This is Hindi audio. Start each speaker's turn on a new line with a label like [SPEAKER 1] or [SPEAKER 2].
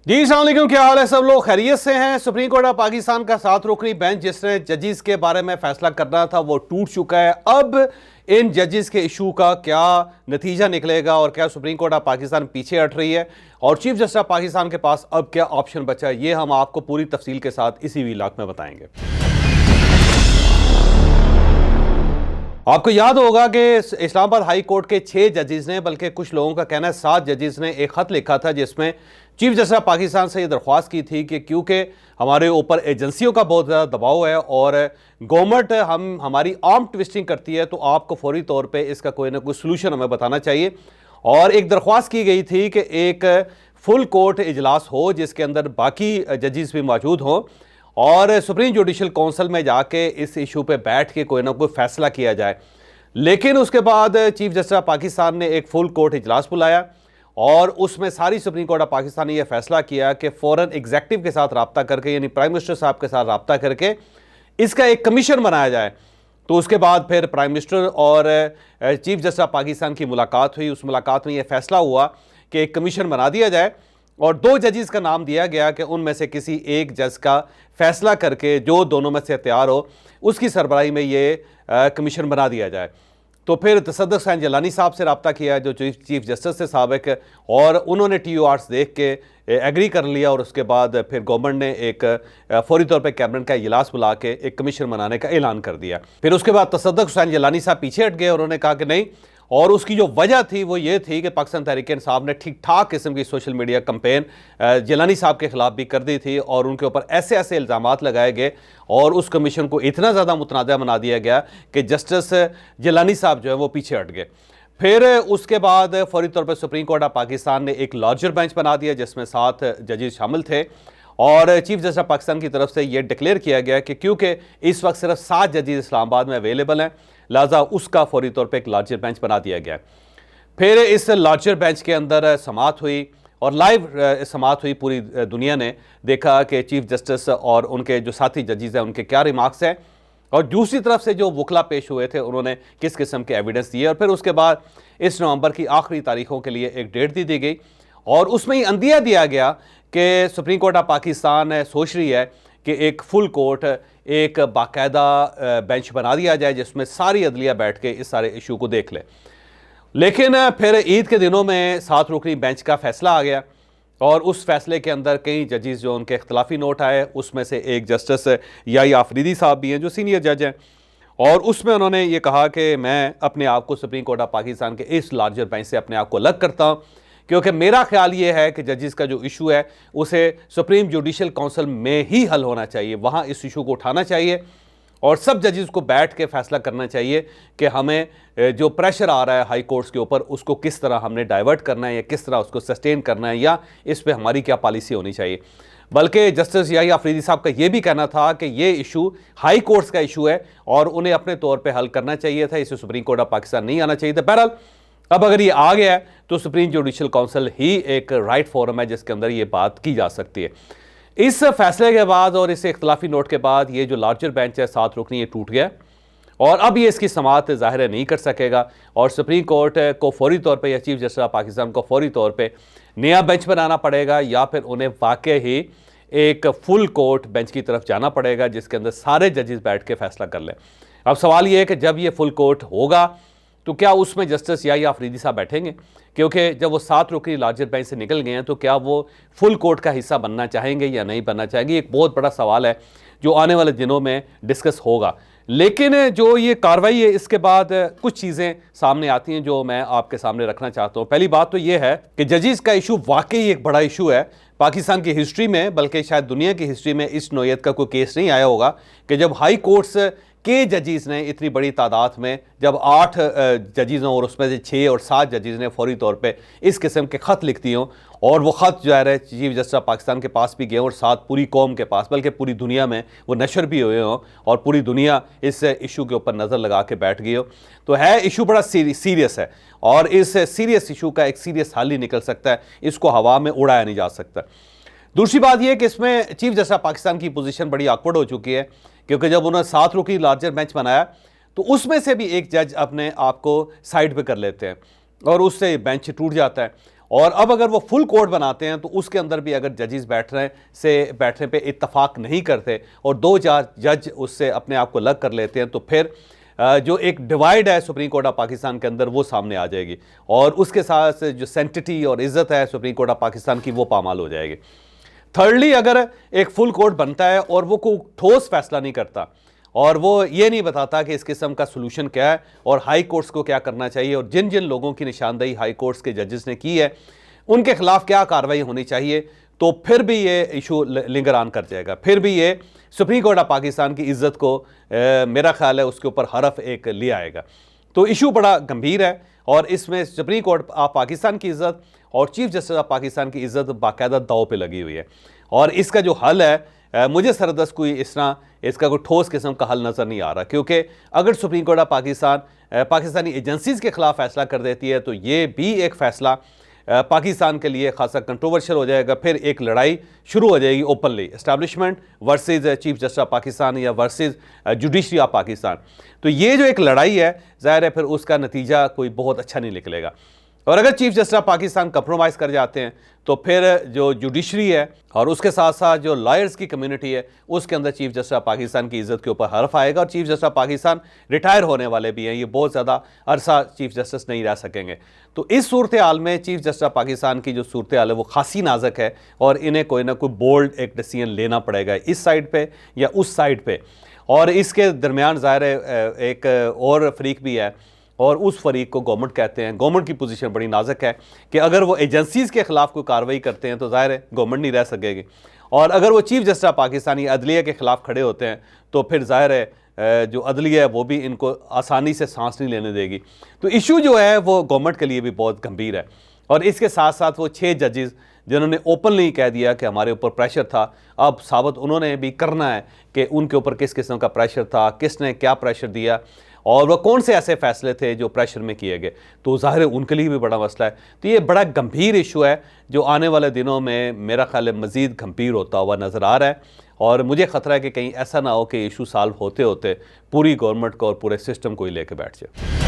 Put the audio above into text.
[SPEAKER 1] जी अस्सलाम वालेकुम, क्या हाल है? सब लोग खैरियत से हैं। सुप्रीम कोर्ट ऑफ पाकिस्तान का 7 रुकनी बेंच जिसने जजेस के बारे में फैसला करना था वो टूट चुका है। अब इन जजेस के इशू का क्या नतीजा निकलेगा और क्या सुप्रीम कोर्ट ऑफ पाकिस्तान पीछे हट रही है और चीफ जस्टिस ऑफ पाकिस्तान के पास अब क्या ऑप्शन बचा है, ये हम आपको पूरी तफसील के साथ इसी वीलॉग में बताएंगे। आपको याद होगा कि इस्लामाबाद हाई कोर्ट के 6 जजेस ने, बल्कि कुछ लोगों का कहना है 7 जजेस ने एक खत लिखा था जिसमें चीफ जस्टिस ऑफ पाकिस्तान से ये दरख्वास्त की थी कि क्योंकि हमारे ऊपर एजेंसियों का बहुत ज़्यादा दबाव है और गवर्नमेंट हमारी आर्म ट्विस्टिंग करती है, तो आपको फौरी तौर पे इसका कोई ना कोई सलूशन हमें बताना चाहिए। और एक दरख्वास्त की गई थी कि एक फुल कोर्ट इजलास हो जिसके अंदर बाकी जजेस भी मौजूद हों और सुप्रीम जुडिशल काउंसिल में जाके इस इशू पे बैठ के कोई ना कोई फैसला किया जाए। लेकिन उसके बाद चीफ जस्टिस ऑफ पाकिस्तान ने एक फुल कोर्ट इजलास बुलाया और उसमें सारी सुप्रीम कोर्ट ऑफ पाकिस्तान ने यह फैसला किया कि फ़ौरन एग्जेक्टिव के साथ रब्ता करके, यानी प्राइम मिनिस्टर साहब के साथ रब्ता करके इसका एक कमीशन बनाया जाए। तो उसके बाद फिर प्राइम मिनिस्टर और चीफ जस्टिस ऑफ पाकिस्तान की मुलाकात हुई। उस मुलाकात में यह फैसला हुआ कि एक कमीशन बना दिया जाए और 2 जजेस का नाम दिया गया कि उनमें से किसी एक जज का फैसला करके जो दोनों में से तैयार हो उसकी सरबराही में ये कमीशन बना दिया जाए। तो फिर तसद्दुक़ हुसैन जिलानी साहब से रब्ता किया जो चीफ जस्टिस से साबिक, और उन्होंने TORs देख के एग्री कर लिया और उसके बाद फिर गवर्नमेंट ने एक फौरी तौर पे कैबिनेट का इजलास बुला के एक कमीशन बनाने का ऐलान कर दिया। फिर उसके बाद तसद्दुक़ हुसैन जिलानी साहब पीछे हट गए और उन्होंने कहा कि नहीं, और उसकी जो वजह थी वो ये थी कि पाकिस्तान तहरीक-ए-इंसाफ ने ठीक ठाक किस्म की सोशल मीडिया कंपेन जिलानी साहब के खिलाफ भी कर दी थी और उनके ऊपर ऐसे ऐसे इल्ज़ामात लगाए गए और उस कमीशन को इतना ज़्यादा मुतनाज़ा बना दिया गया कि जस्टिस जिलानी साहब जो है वो पीछे हट गए। फिर उसके बाद फौरी तौर पर सुप्रीम कोर्ट ऑफ पाकिस्तान ने एक लार्जर बेंच बना दिया जिसमें 7 जजेस शामिल थे और चीफ जस्टिस ऑफ पाकिस्तान की तरफ से यह डिक्लेयर किया गया कि क्योंकि इस वक्त सिर्फ 7 जजेस इस्लामाबाद में अवेलेबल हैं, लिहाजा उसका फौरी तौर पे एक लार्जर बेंच बना दिया गया। फिर इस लार्जर बेंच के अंदर समाअत हुई और लाइव समाअत हुई। पूरी दुनिया ने देखा कि चीफ जस्टिस और उनके जो साथी जजेस हैं उनके क्या रिमार्क्स हैं और दूसरी तरफ से जो वकला पेश हुए थे उन्होंने किस किस्म के एविडेंस दिए। और फिर उसके बाद इस नवंबर की आखिरी तारीखों के लिए एक डेट दी गई और उसमें ही अंदिया दिया गया कि सुप्रीम कोर्ट ऑफ पाकिस्तान सोच रही है कि एक फुल कोर्ट, एक बाकायदा बेंच बना दिया जाए जिसमें सारी अदलिया बैठ के इस सारे इशू को देख ले। लेकिन फिर ईद के दिनों में 7 रुकनी बेंच का फैसला आ गया और उस फैसले के अंदर कई जजेस जो उनके इख्तलाफी नोट आए, उसमें से एक जस्टिस याहिया अफरीदी साहब भी हैं जो सीनियर जज हैं और उसमें उन्होंने ये कहा कि मैं अपने आप को सुप्रीम कोर्ट ऑफ पाकिस्तान के इस लार्जर बेंच से अपने आप को अलग करता हूँ क्योंकि मेरा ख्याल ये है कि जजेस का जो इशू है उसे सुप्रीम जुडिशल काउंसिल में ही हल होना चाहिए, वहाँ इस इशू को उठाना चाहिए और सब जजेस को बैठ के फैसला करना चाहिए कि हमें जो प्रेशर आ रहा है हाई कोर्ट्स के ऊपर उसको किस तरह हमने डाइवर्ट करना है या किस तरह उसको सस्टेन करना है या इस पर हमारी क्या पॉलिसी होनी चाहिए। बल्कि जस्टिस याहिया अफरीदी साहब का ये भी कहना था कि ये इशू हाई कोर्ट्स का इशू है और उन्हें अपने तौर पर हल करना चाहिए था, इसे सुप्रीम कोर्ट ऑफ पाकिस्तान नहीं आना चाहिए था। बहरहाल अब अगर ये आ गया है तो सुप्रीम जुडिशल काउंसिल ही एक राइट फोरम है जिसके अंदर ये बात की जा सकती है। इस फैसले के बाद और इस इख्तलाफी नोट के बाद ये जो लार्जर बेंच है 7 रुकनी, ये टूट गया और अब ये इसकी समाअत ज़ाहिर नहीं कर सकेगा और सुप्रीम कोर्ट को फौरी तौर पे या चीफ जस्टिस ऑफ पाकिस्तान को फौरी तौर पे नया बेंच बनाना पड़ेगा या फिर उन्हें वाकई ही एक फुल कोर्ट बेंच की तरफ जाना पड़ेगा जिसके अंदर सारे जजेस बैठ के फैसला कर लें। अब सवाल ये है कि जब ये फुल कोर्ट होगा तो क्या उसमें जस्टिस याहिया अफरीदी साहब बैठेंगे? क्योंकि जब वो 7 रुकनी लार्जर बेंच से निकल गए हैं तो क्या वो फुल कोर्ट का हिस्सा बनना चाहेंगे या नहीं बनना चाहेंगे? एक बहुत बड़ा सवाल है जो आने वाले दिनों में डिस्कस होगा। लेकिन जो ये कार्रवाई है इसके बाद कुछ चीज़ें सामने आती हैं जो मैं आपके सामने रखना चाहता हूँ। पहली बात तो ये है कि जजेस का इशू वाकई एक बड़ा इशू है पाकिस्तान की हिस्ट्री में, बल्कि शायद दुनिया की हिस्ट्री में इस नौयत का कोई केस नहीं आया होगा कि जब हाई कोर्ट्स के जजेस ने इतनी बड़ी तादाद में, जब 8 जजेस हों और उसमें से 6 और 7 जजेस ने फौरी तौर पे इस किस्म के ख़त लिख दिए हों और वो ख़त जो है चीफ जस्टिस ऑफ पाकिस्तान के पास भी गए और साथ पूरी कौम के पास, बल्कि पूरी दुनिया में वो नशर भी हुए हों और पूरी दुनिया इस इशू के ऊपर नज़र लगा के बैठ गई हो, तो है इशू बड़ा सीरियस है और इस सीरियस इशू का एक सीरियस हल ही निकल सकता है, इसको हवा में उड़ाया नहीं जा सकता। दूसरी बात यह कि इसमें चीफ जस्टिस ऑफ पाकिस्तान की पोजीशन बड़ी ऑकवर्ड हो चुकी है क्योंकि जब उन्होंने 7 रुकनी लार्जर बेंच बनाया तो उसमें से भी एक जज अपने आप को साइड पे कर लेते हैं और उससे बेंच टूट जाता है और अब अगर वो फुल कोर्ट बनाते हैं तो उसके अंदर भी अगर जजेस बैठने पे इत्तफाक नहीं करते और 2-4 जज उससे अपने आप को अलग कर लेते हैं तो फिर जो एक डिवाइड है सुप्रीम कोर्ट ऑफ पाकिस्तान के अंदर वो सामने आ जाएगी और उसके साथ जो सेंटिटी और इज्जत है सुप्रीम कोर्ट ऑफ पाकिस्तान की वो पामाल हो जाएगी। थर्डली, अगर एक फुल कोर्ट बनता है और वो कोई ठोस फैसला नहीं करता और वो ये नहीं बताता कि इस किस्म का सोल्यूशन क्या है और हाई कोर्ट्स को क्या करना चाहिए और जिन जिन लोगों की निशानदेही हाई कोर्ट्स के जजेस ने की है उनके खिलाफ क्या कार्रवाई होनी चाहिए, तो फिर भी ये इशू लिंगर ऑन कर जाएगा। फिर भी ये सुप्रीम कोर्ट ऑफ पाकिस्तान की इज्जत को मेरा ख्याल है उसके ऊपर हरफ एक ले आएगा। तो इशू बड़ा गंभीर है और इसमें सुप्रीम कोर्ट ऑफ पाकिस्तान की इज्जत और चीफ जस्टिस ऑफ पाकिस्तान की इज्जत बाकायदा दाव पे लगी हुई है और इसका जो हल है मुझे सरदस्त कोई इस तरह इसका कोई ठोस किस्म का हल नज़र नहीं आ रहा, क्योंकि अगर supreme court of Pakistan Pakistani agencies के खिलाफ फैसला कर देती है तो ये भी एक फ़ैसला पाकिस्तान के लिए खासा कंट्रोवर्शियल हो जाएगा। फिर एक लड़ाई शुरू हो जाएगी openly, establishment versus chief justice of Pakistan या वर्सेस जुडिशरी ऑफ पाकिस्तान। तो ये जो एक लड़ाई है ज़ाहिर है फिर उसका नतीजा कोई बहुत अच्छा नहीं निकलेगा। और अगर chief justice of Pakistan compromise कर जाते हैं तो फिर जो जुडिशरी है और उसके साथ साथ जो लॉयर्स की कम्युनिटी है उसके अंदर चीफ जस्टिस ऑफ पाकिस्तान की इज्जत के ऊपर हर्फ आएगा। और chief justice of Pakistan retire होने वाले भी हैं, ये बहुत ज़्यादा अरसा चीफ जस्टिस नहीं रह सकेंगे। तो इस सूरत हाल में चीफ जस्टिस ऑफ पाकिस्तान की जो सूरत हाल है वो खासी नाजुक है और इन्हें कोई ना कोई बोल्ड एक डिसीजन लेना पड़ेगा इस साइड पर या उस साइड पर। और इसके दरमियान ज़ाहिर है एक और फरीक भी है और उस फरीक को गवर्नमेंट कहते हैं। गवर्नमेंट की पोजीशन बड़ी नाजुक है कि अगर वो एजेंसीज़ के खिलाफ कोई कार्रवाई करते हैं तो ज़ाहिर है गवर्नमेंट नहीं रह सकेगी और अगर वो चीफ जस्टिस पाकिस्तानी अदलिया के खिलाफ खड़े होते हैं तो फिर ज़ाहिर है जो अदलिया है वो भी इनको आसानी से सांस नहीं लेने देगी। तो इशू जो है वो गवर्नमेंट के लिए भी बहुत गंभीर है। और इसके साथ साथ वो 6 जजेस जिन्होंने ओपनली कह दिया कि हमारे ऊपर प्रेशर था, अब साबित उन्होंने भी करना है कि उनके ऊपर किस किस्म का प्रेशर था, किसने क्या प्रेशर दिया और वह कौन से ऐसे फैसले थे जो प्रेशर में किए गए। तो ज़ाहिर है उनके लिए भी बड़ा मसला है। तो ये बड़ा गंभीर इशू है जो आने वाले दिनों में मेरा ख्याल है मज़ीद गंभीर होता हुआ नज़र आ रहा है और मुझे ख़तरा है कि कहीं ऐसा ना हो कि इशू सॉल्व होते होते पूरी गवर्नमेंट को और पूरे सिस्टम को ही लेके बैठ जाए।